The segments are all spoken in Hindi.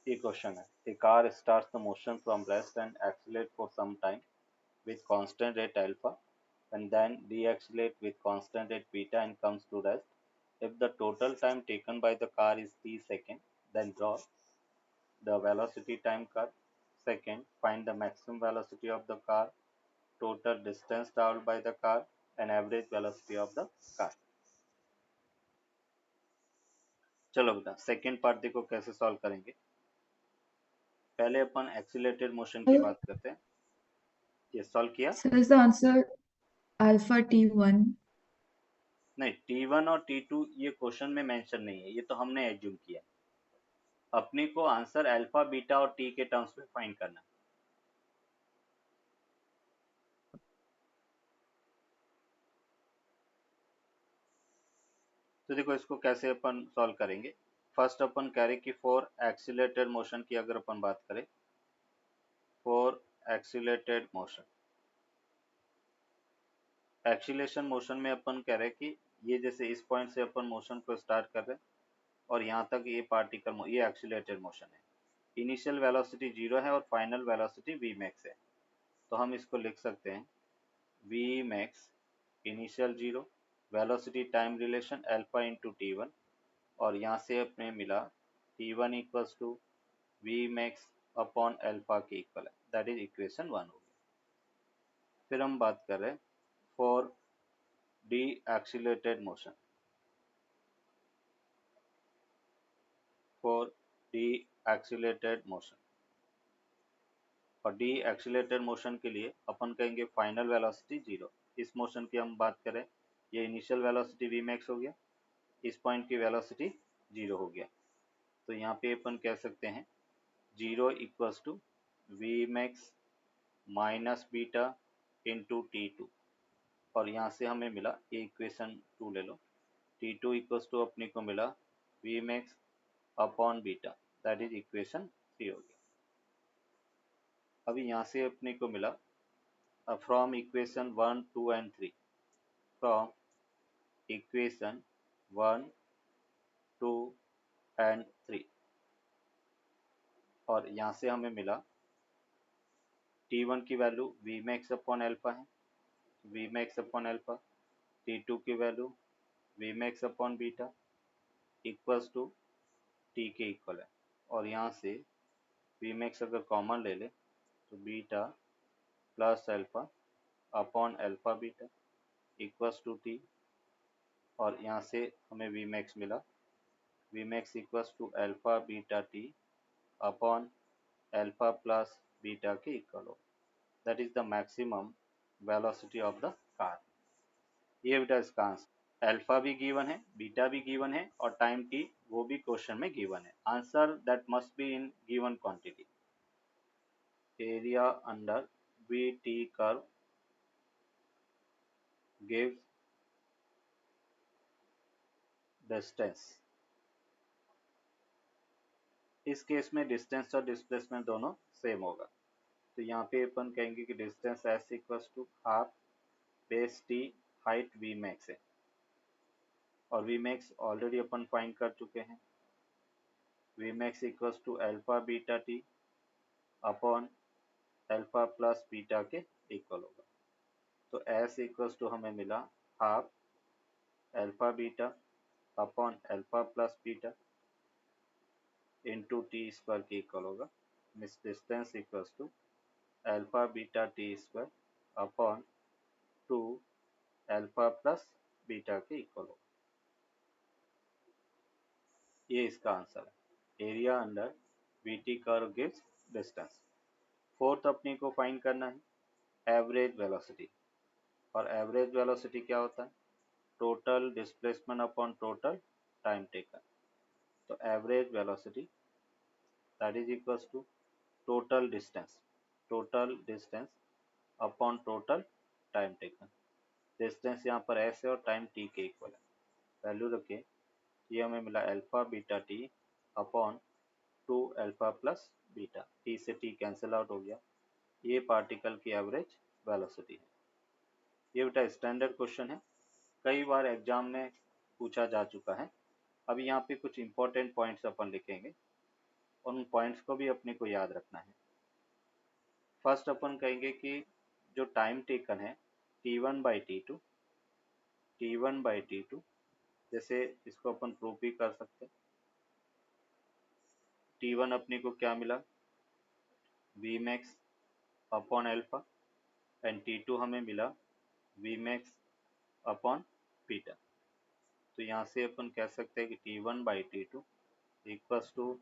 ये क्वेश्चन है, a car starts the motion from rest and accelerate for some time with constant rate alpha and then deaccelerate with constant rate beta and comes to rest. If the total time taken by the car is t seconds, then draw the velocity time curve. Second, find the maximum velocity of the car, total distance traveled by the car and average velocity of the car. चलो बेटा सेकेंड पार्ट देखो कैसे सॉल्व करेंगे। पहले अपन एक्सीलरेटेड मोशन की बात करते हैं। ये सॉल्व किया? So is the answer alpha t1? नहीं, t1 और t2 ये क्वेश्चन में मेंशन नहीं है, ये तो हमने एज्यूम किया। अपने को आंसर अल्फा बीटा और t के टर्म्स में फाइंड करना है। तो देखो इसको कैसे अपन सॉल्व करेंगे। फर्स्ट अपन कह रहे कि फॉर एक्सीलरेटेड मोशन की अगर अपन बात करें, for accelerated motion, acceleration motion में अपन कह रहे कि ये जैसे इस पॉइंट से अपन मोशन को स्टार्ट कर रहे हैं और यहाँ तक ये पार्टिकल, ये एक्सीलरेटेड मोशन है। इनिशियल वेलोसिटी 0 है और फाइनल वेलोसिटी वी मैक्स है। तो हम इसको लिख सकते हैं v max initial 0, velocity time relation alpha into t1 और यहाँ से अपने मिला t1 equals to v max upon alpha के इक्वल है, दैट इज इक्वेशन 1 हो गया। फिर हम बात कर रहे हैं for de accelerated motion, for de accelerated motion, और डी एक्सीलरेटेड मोशन के लिए अपन कहेंगे फाइनल वेलोसिटी 0। इस मोशन की हम बात करें, ये इनिशियल वेलोसिटी वी मैक्स हो गया, इस पॉइंट की वेलोसिटी 0 हो गया। तो यहाँ पे अपन कह सकते हैं 0 equals to v max minus beta into t2 और यहाँ से हमें मिला, ये इक्वेशन 2 ले लो, t2 इक्वल्स टू अपने को मिला we max upon beta, that is equation 3 हो गया। अभी यहाँ से अपने को मिला from equation 1, 2 and 3, from equation 1, 2 and 3 और यहाँ से हमें मिला t1 की value V max upon alpha है, V max upon alpha, t2 की value V max upon beta equals to t के इक्वल है और यहाँ से वी मैक्स अगर कॉमन ले ले तो beta plus alpha upon alpha beta equals to t और यहाँ से हमें वी मैक्स मिला, we max equals to alpha beta t upon alpha plus beta के इक्वल हो, that is the maximum velocity of the car. ये बेटा इसका आंसर, अल्फा भी गिवन है, बीटा भी गिवन है और टाइम t वो भी क्वेश्चन में गिवन है। Answer that must be in given quantity. Area under we T curve gives distance. इस केस में डिस्टेंस और डिस्प्लेसमेंट दोनों सेम होगा, तो यहाँ पे अपन कहेंगे कि distance s equals to half base t height v max है और वी मैक्स ऑलरेडी अपन फाइंड कर चुके हैं, v max equals to alpha beta t upon alpha plus beta के इक्वल होगा। तो एस इक्वल्स टू हमें मिला half alpha beta upon alpha plus beta into T square के इक्वल होगा। Miss distance equals to alpha beta T square upon 2 alpha plus beta के इक्वल होगा। ये इसका आंसर है, area under we T curve gives distance. Fourth अपने को फाइंड करना है एवरेज वेलोसिटी, और एवरेज वेलोसिटी क्या होता है, total displacement upon total time taken. तो average velocity that is equals to total distance upon total time taken. Distance यहाँ पर एस है और टाइम टी के इक्वल है, वैल्यू रखे, ये हमें मिला alpha beta t upon 2 alpha plus beta, T से टी कैंसिल आउट हो गया, ये पार्टिकल की एवरेज वेलोसिटी है। ये बेटा स्टैंडर्ड क्वेश्चन है, कई बार एग्जाम में पूछा जा चुका है। अब यहाँ पे कुछ इंपॉर्टेंट पॉइंट्स अपन लिखेंगे उन पॉइंट्स को भी अपने को याद रखना है। फर्स्ट अपन कहेंगे कि जो टाइम टेकन है T1 by T2, T1 by T2, जैसे इसको अपन प्रूव भी कर सकते हैं। T1 अपने को क्या मिला, Vmax upon alpha, and T2 हमें मिला Vmax अपॉन बीटा। तो यहाँ से अपन कह सकते हैं कि T1 by T2 equals to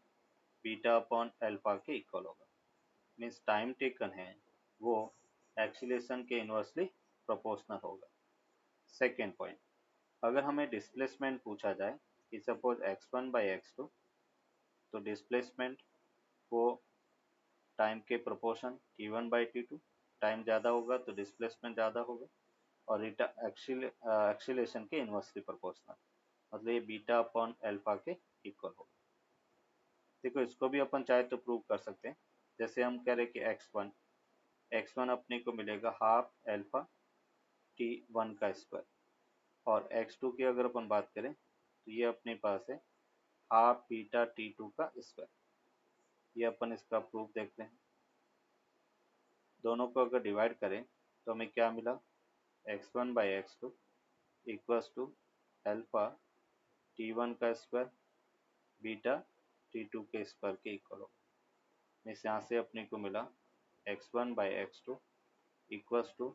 beta upon alpha के इक्वल होगा। मीन्स टाइम टेकन है वो एक्सीलरेशन के इन्वर्सली प्रोपोर्शनल होगा। सेकेंड पॉइंट, अगर हमें डिस्प्लेसमेंट पूछा जाए कि सपोज x1 बाई x2, तो डिस्प्लेसमेंट वो टाइम के proportion T1 by T2, time ज़्यादा होगा तो डिस्प्लेसमेंट ज़्यादा होगा, और एक्सीलरेशन के इन्वर्सली प्रोपोर्शनल, मतलब ये बीटा अपॉन अल्फा के इक्वल होगा। देखो इसको भी अपन चाहे तो प्रूव कर सकते हैं। जैसे हम कह रहे हैं कि x1 अपने को मिलेगा हाफ अल्फा T1 का स्क्वायर, और x2 की अगर अपन बात करें तो ये अपने पास है हाफ बीटा T2 का स्क्वायर। ये अपन इसका प्रूफ देखते हैं। दोनों को अगर डिवाइड करें तो हमें क्या मिला, x1 by x2 equals to alpha T1 का स्क्वायर बीटा T2 के स्क्वायर के इक्वल होगा। इस यहाँ से अपने को मिला x1 by x2 equals to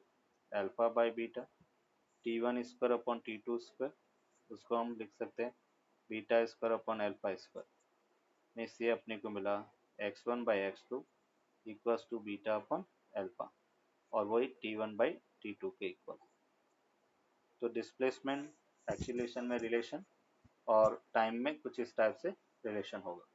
alpha by beta T1 square upon T2 square, उसको हम लिख सकते हैं beta square upon alpha square. इससे अपने को मिला x1 by x2 equals to beta upon alpha, और वही T1 बाई T2 के इक्वल। तो डिस्प्लेसमेंट एक्सीलरेशन में रिलेशन और टाइम में कुछ इस टाइप से रिलेशन होगा।